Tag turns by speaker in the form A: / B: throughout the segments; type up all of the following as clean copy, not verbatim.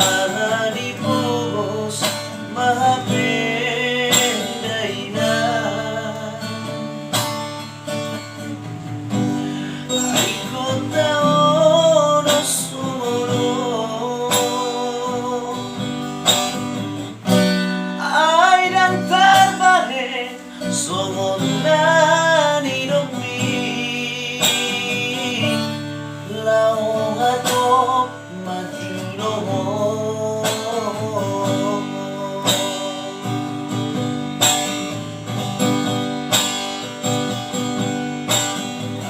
A: Alani pugos mahapenday na. Ay kung taon na sumunod ay nagtarbahe sumod na ninugmi laong atop matino mo.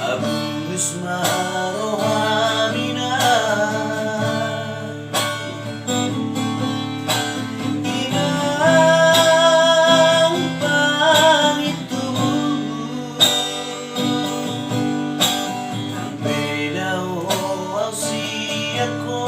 A: Abus marohami na inang pangitubo ang pelaw ang siya ko.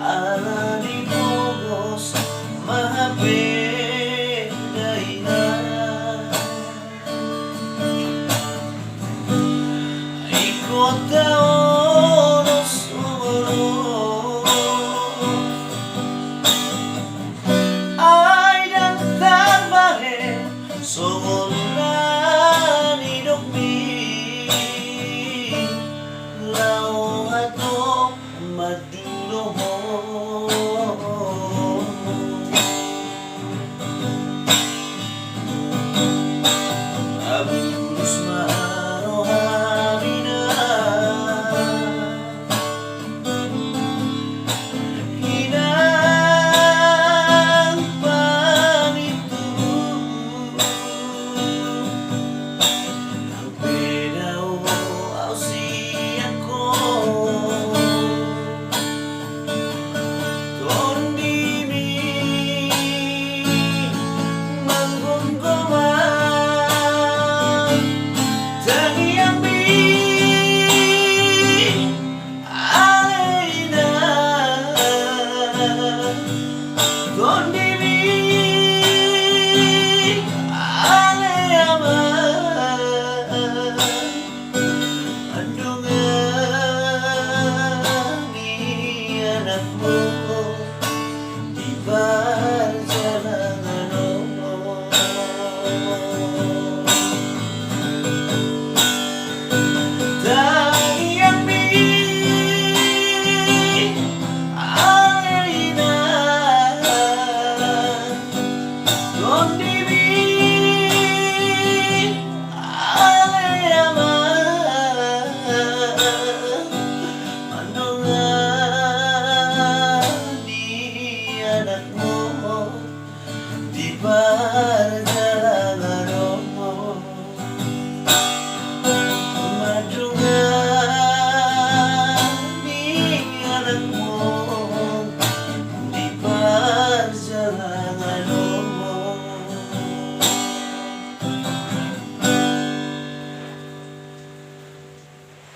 A: Alani pugos mahapenday na. Ikot taon na sumunod ay nagtarbahe sumod na ninugmi laong atop matino mo. Abus marohami na inang pangitubo ang pelaw ang siya ko. Andungan ni anak mo.